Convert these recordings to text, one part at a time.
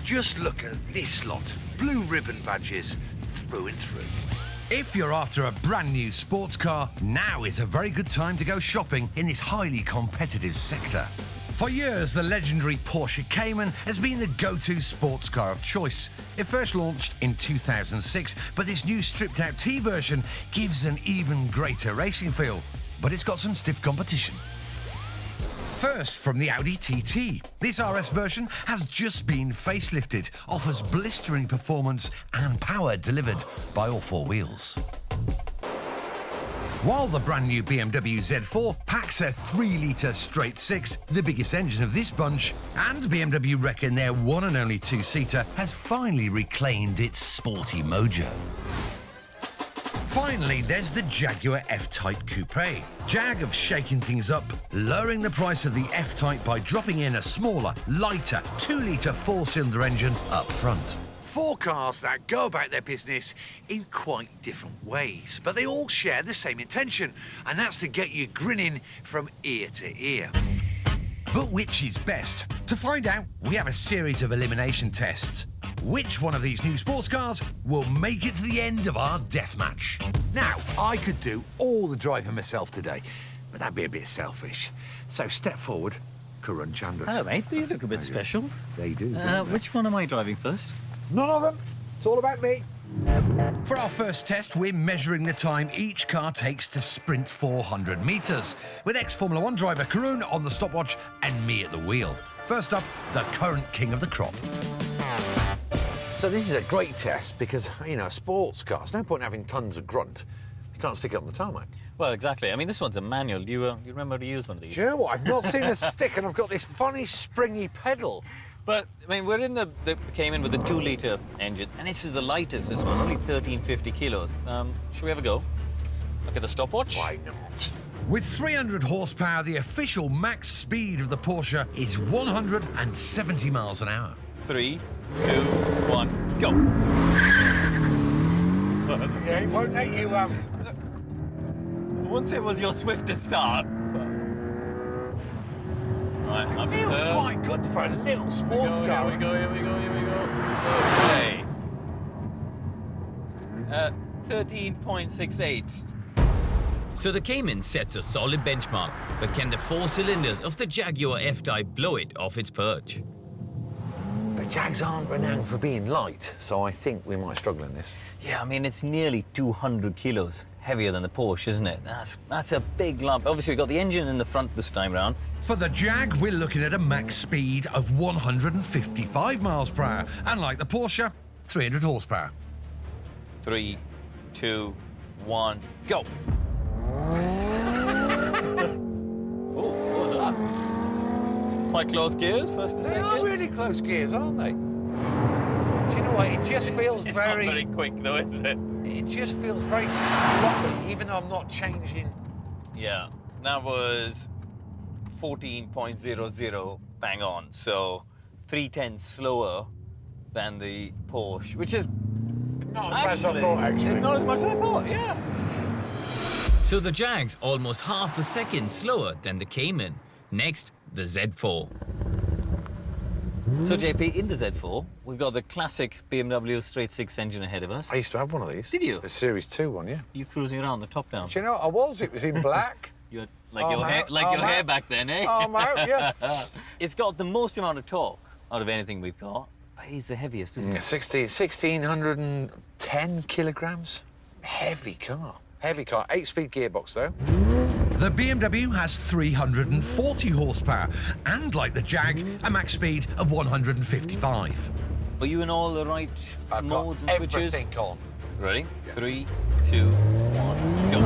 Just look at this lot. Blue ribbon badges through and through. If you're after a brand new sports car, now is a very good time to go shopping in this highly competitive sector. For years, the legendary Porsche Cayman has been the go-to sports car of choice. It first launched in 2006, but this new stripped-out T version gives an even greater racing feel. But it's got some stiff competition. First, from the Audi TT. This RS version has just been facelifted, offers blistering performance and power delivered by all four wheels. While the brand new BMW Z4 packs a 3-litre straight-six, the biggest engine of this bunch, and BMW reckon their one and only two-seater has finally reclaimed its sporty mojo. Finally, there's the Jaguar F-TYPE Coupe. Jag have shaken things up, lowering the price of the F-Type by dropping in a smaller, lighter 2-litre 4-cylinder engine up front. Four cars that go about their business in quite different ways, but they all share the same intention, and that's to get you grinning from ear to ear. But which is best? To find out, we have a series of elimination tests. Which one of these new sports cars will make it to the end of our death match? Now, I could do all the driving myself today, but that'd be a bit selfish. So step forward, Karun Chandra. Hello, mate. These look a bit special. They do. Which one am I driving first? None of them. It's all about me. For our first test, we're measuring the time each car takes to sprint 400 metres, with ex-Formula 1 driver Karun on the stopwatch and me at the wheel. First up, the current king of the crop. So this is a great test because, you know, a sports car, there's no point in having tons of grunt. You can't stick it on the tarmac. Well, exactly. I mean, this one's a manual. Do you remember how to use one of these? Do you know what? I've not seen a stick, and I've got this funny springy pedal. But, I mean, we're in the Cayman with the 2-litre engine, and this is the lightest, this one, only 1350 kilos. Should we have a go? Look at the stopwatch. Why not? With 300 horsepower, the official max speed of the Porsche is 170 miles an hour. 3, 2, 1, go. Yeah, it won't let you, I wouldn't say it was your swiftest start. Right, it feels quite good for a little sports car. Here we go. Okay. 13.68. So the Cayman sets a solid benchmark, but can the 4 cylinders of the Jaguar F-Type blow it off its perch? The Jags aren't renowned for being light, so I think we might struggle in this. Yeah, I mean, it's nearly 200 kilos heavier than the Porsche, isn't it? That's a big lump. Obviously, we've got the engine in the front this time round. For the Jag, we're looking at a max speed of 155 miles per hour, and like the Porsche, 300 horsepower. 3, 2, 1, go. Oh, what was that? Quite close gears, first and second. They are really close gears, aren't they? Do you know what? It just feels it's very... not very quick, though, is it? It just feels very sloppy, even though I'm not changing. Yeah, that was 14.00 bang on, so 0.3 slower than the Porsche, which is not as much as I thought, actually. It's not as much as I thought, yeah. So the Jag's almost half a second slower than the Cayman. Next, the Z4. So JP, in the Z4, we've got the classic BMW straight-six engine ahead of us. I used to have one of these. Did you? The Series 2 one, yeah. You cruising around the top down? Do you know what I was? It was in black. You had, like your hair back then, eh? Oh, mate, yeah. It's got the most amount of torque out of anything we've got, but it's the heaviest, isn't it? 1,610 kilograms. Heavy car. Heavy car. 8-speed gearbox, though. The BMW has 340 horsepower and, like the Jag, a max speed of 155. Are you in all the right modes and switches? Everything on. Ready? Yeah. 3, 2, 1, go.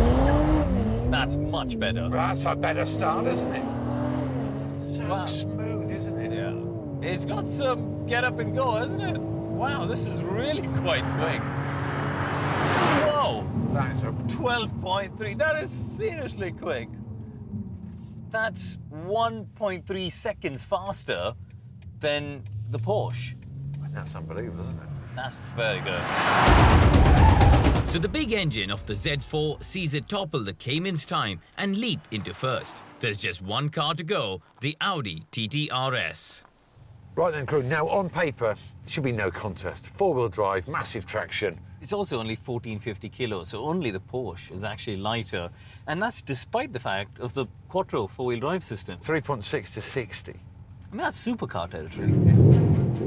That's much better. That's a better start, isn't it? So smooth, isn't it? Yeah. It's got some get up and go, isn't it? Wow, this is really quite quick. Whoa! That is a 12.3. That is seriously quick. That's 1.3 seconds faster than the Porsche. That's unbelievable, isn't it? That's very good. So the big engine of the Z4 sees it topple the Cayman's time and leap into first. There's just one car to go, the Audi TT RS. Right then, crew. Now, on paper, should be no contest. Four-wheel drive, massive traction. It's also only 1450 kilos, so only the Porsche is actually lighter. And that's despite the fact of the Quattro four-wheel drive system. 3.6 to 60. I mean, that's supercar territory.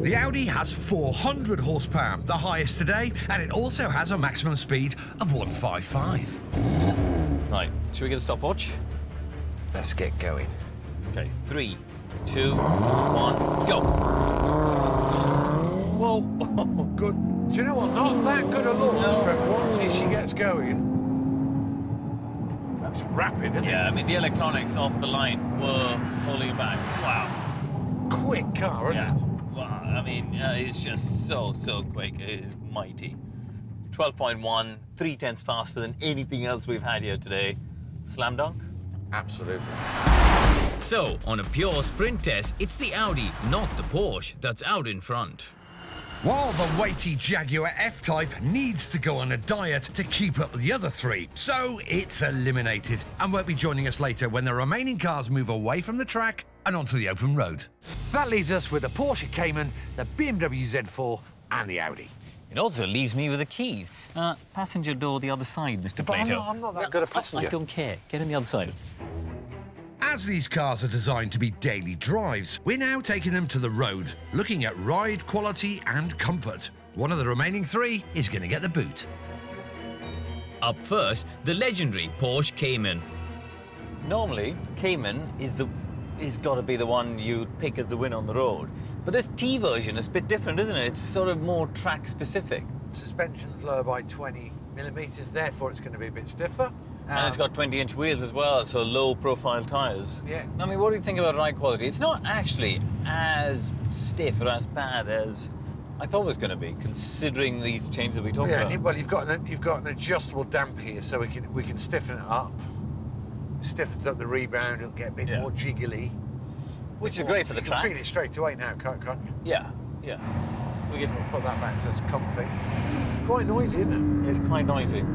The Audi has 400 horsepower, the highest today, and it also has a maximum speed of 155. Right, should we get a stopwatch? Let's get going. Okay, 3, 2, 1, go. Whoa. Good. Do you know what? Not that good a launch, No. but once she gets going, that's rapid, isn't Yeah, it? I mean, the electronics off the line were falling back. Wow. Quick car, isn't Yeah. it? Wow. I mean, it's just so quick. It is mighty. 12.1, 3/10 faster than anything else we've had here today. Slam dunk? Absolutely. So, on a pure sprint test, it's the Audi, not the Porsche, that's out in front. While the weighty Jaguar F-Type needs to go on a diet to keep up with the other three, so it's eliminated and won't be joining us later when the remaining cars move away from the track and onto the open road. So that leaves us with the Porsche Cayman, the BMW Z4 and the Audi. It also leaves me with the keys. Passenger door the other side, Mr. But Plato. I'm not that good a passenger. I don't care. Get on the other side. As these cars are designed to be daily drives, we're now taking them to the road, looking at ride quality and comfort. One of the remaining three is going to get the boot. Up first, the legendary Porsche Cayman. Normally, Cayman is got to be the one you'd pick as the win on the road. But this T version is a bit different, isn't it? It's sort of more track specific. Suspension's lower by 20 millimetres, therefore it's going to be a bit stiffer. And it's got 20-inch wheels as well, so low-profile tyres. Yeah. I mean, what do you think about ride quality? It's not actually as stiff or as bad as I thought it was going to be, considering these changes that we talked Yeah, about. well, you've got an adjustable damp here, so we can stiffen it up. Stiffens up the rebound, it'll get a bit Yeah. more jiggly. Which is great for the You track. can feel it straight away now, can't you? Yeah, yeah. We get Put that back so it's comfy. Quite noisy, isn't It's quite noisy. it?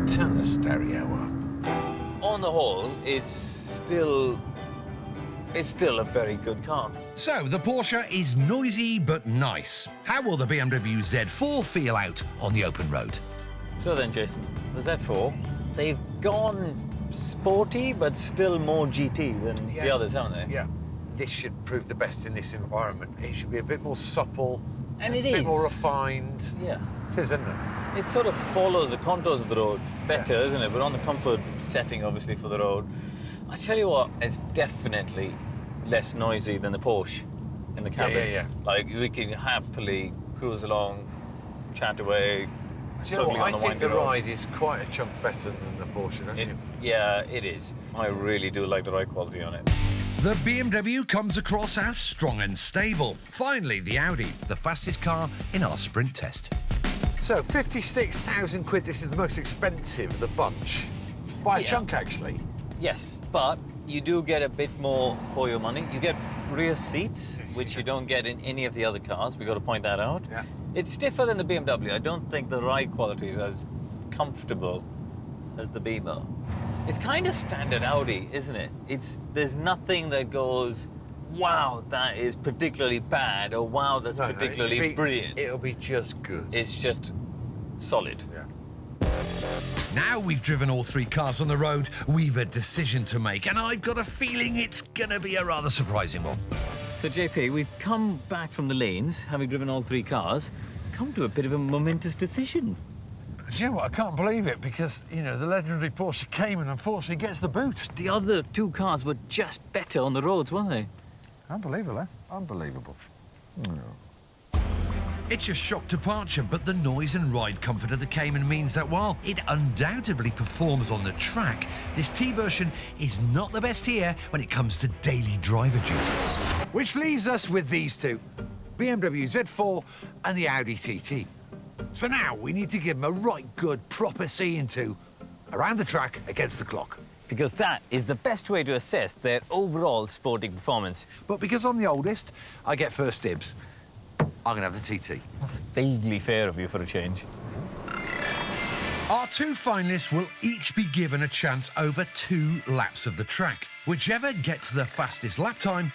Turn the stereo up. On the whole, it's still a very good car. So, the Porsche is noisy but nice. How will the BMW Z4 feel out on the open road? So then, Jason, the Z4, they've gone sporty, but still more GT than the others, haven't they? Yeah. This should prove the best in this environment. It should be a bit more supple. And it a bit is. more refined. Yeah. It is, isn't it? It sort of follows the contours of the road better, Yeah. isn't it? But on the comfort setting, obviously, for the road. I tell you what, it's definitely less noisy than the Porsche in the cabin. yeah. Like, we can happily cruise along, chat away, Do you know struggling what? on the I think windy the road. ride is quite a chunk better than the Porsche, don't you? Yeah, it is. I really do like the ride quality on it. The BMW comes across as strong and stable. Finally, the Audi, the fastest car in our sprint test. So, 56,000 quid, this is the most expensive of the bunch. By a Yeah. chunk, actually. Yes, but you do get a bit more for your money. You get rear seats, which you don't get in any of the other cars. We've got to point that out. Yeah. It's stiffer than the BMW. I don't think the ride quality is as comfortable as the Beamer. It's kind of standard Audi, isn't it? There's nothing that goes, wow, that is particularly bad, or wow, that's No, it particularly should be- brilliant. It'll be just good. It's just solid. Yeah. Now we've driven all three cars on the road, we've a decision to make, and I've got a feeling it's gonna be a rather surprising one. So, JP, we've come back from the lanes, having driven all three cars, come to a bit of a momentous decision. Do you know what? I can't believe it because, you know, the legendary Porsche Cayman unfortunately gets the boot. The other two cars were just better on the roads, weren't they? Unbelievable, eh? Unbelievable. It's a shock departure, but the noise and ride comfort of the Cayman means that while it undoubtedly performs on the track, this T version is not the best here when it comes to daily driver duties. Which leaves us with these two, BMW Z4 and the Audi TT. So now we need to give them a right good, proper see-into around the track against the clock. Because that is the best way to assess their overall sporting performance. But because I'm the oldest, I get first dibs. I'm going to have the TT. That's vaguely fair of you for a change. Our two finalists will each be given a chance over 2 laps of the track. Whichever gets the fastest lap time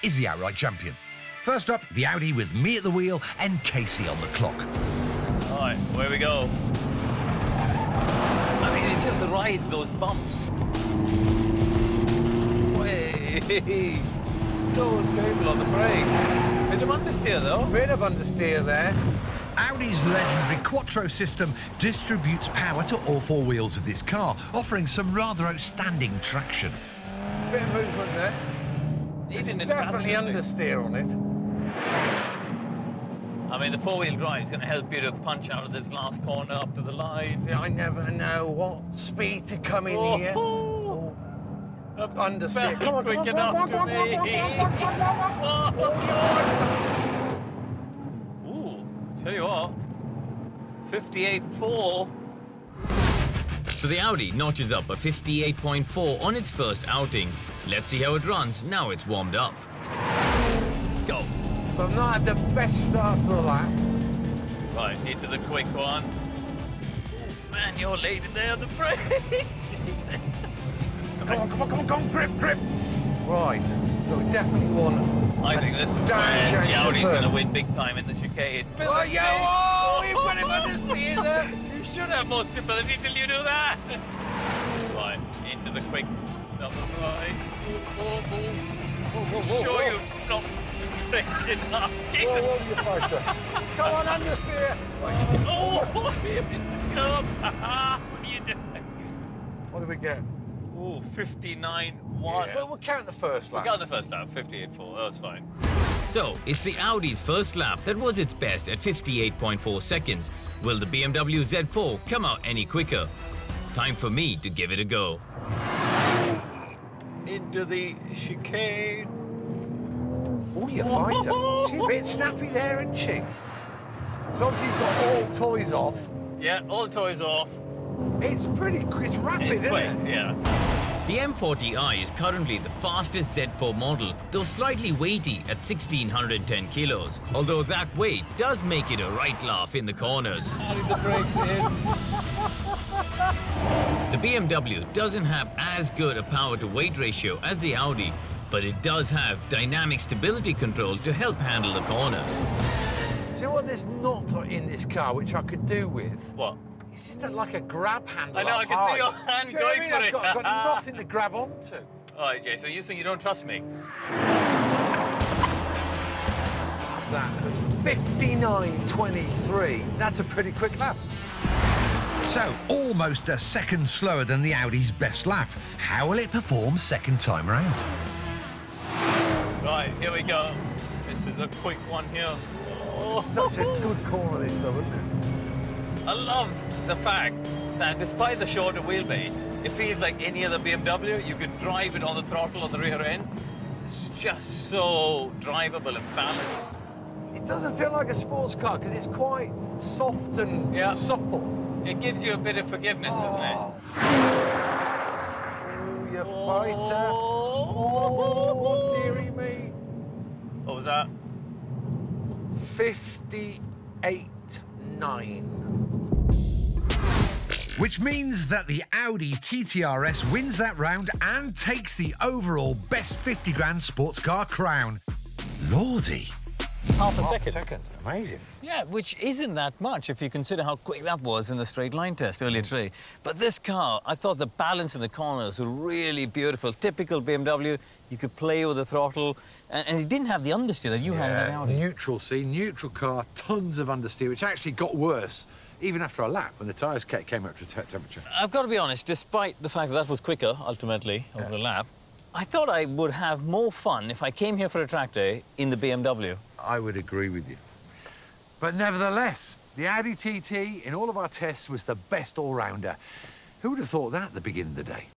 is the outright champion. First up, the Audi with me at the wheel and Casey on the clock. All right, where we go. I mean, it just rides those bumps. Way. So stable on the brake. Bit of understeer, though. Bit of understeer there. Audi's legendary Quattro system distributes power to all four wheels of this car, offering some rather outstanding traction. Bit of movement there. Even in Definitely passenger seat. understeer on it. I mean, the four-wheel drive is going to help you to punch out of this last corner up to the line. See, I never know what speed to come in here. Oh. Understeer. Come on, Quick enough to me. Ooh, tell you what, 58.4. So the Audi notches up a 58.4 on its first outing. Let's see how it runs now it's warmed up. Go. So I've not had the best start for the lap. Right, into the quick one. Man, you're late in there on the brake. Jesus. Come on, come on, come on, come on, grip, grip. Right, so we definitely won. I think this is Damn where change the Audi's the going to third. win big time in the chicane. Oh, yeah, oh, you've got him understeer there. You should have more stability till you do that. Right, into the quick. Down the right. Sure you not braked enough. Jesus. Whoa, whoa, you fighter. Come on, understeer. Oh, here it comes. What are you doing? What did we get? Oh, 59.1. Yeah. Well, we'll count the first We lap. got the first lap, 58.4. That was fine. So, it's the Audi's first lap that was its best at 58.4 seconds. Will the BMW Z4 come out any quicker? Time for me to give it a go. Into the chicane. Oh, you fighter. She's a bit snappy there, isn't she? So obviously you've got all toys off. Yeah, all toys off. It's pretty quick. It's rapid, It's isn't quick, it? yeah. The M40i is currently the fastest Z4 model, though slightly weighty at 1,610 kilos. Although that weight does make it a right laugh in the corners. Adding the brakes in. The BMW doesn't have as good a power-to-weight ratio as the Audi, but it does have dynamic stability control to help handle the corners. Do you know what there's not in this car, which I could do with? What? It's just like a grab handle. I know, up I can high. see your hand Do you know what I going mean? for I've it. got nothing to grab onto. All right, Jay, so you think you don't trust me? That was 59.23. That's a pretty quick lap. So, almost a second slower than the Audi's best lap. How will it perform second time round? Right, here we go. This is a quick one here. Oh. Such a good corner, this, though, isn't it? I love the fact that despite the shorter wheelbase, it feels like any other BMW. You could drive it on the throttle on the rear end. It's just so drivable and balanced. It doesn't feel like a sports car because it's quite soft and supple. It gives you a bit of forgiveness, doesn't it? Oh, you fighter. Oh, dearie me. What was that? 58.9. Which means that the Audi TT RS wins that round and takes the overall best 50 grand sports car crown. Lordy. Half a Half second. Amazing. Yeah, which isn't that much if you consider how quick that was in the straight line test earlier today. But this car, I thought the balance in the corners were really beautiful. Typical BMW, you could play with the throttle, and it didn't have the understeer that you had in the Audi. Neutral, see, neutral car, tons of understeer, which actually got worse even after a lap when the tyres came up to temperature. I've got to be honest, despite the fact that that was quicker, ultimately, over a lap, I thought I would have more fun if I came here for a track day in the BMW. I would agree with you. But nevertheless, the Audi TT in all of our tests was the best all-rounder. Who would have thought that at the beginning of the day?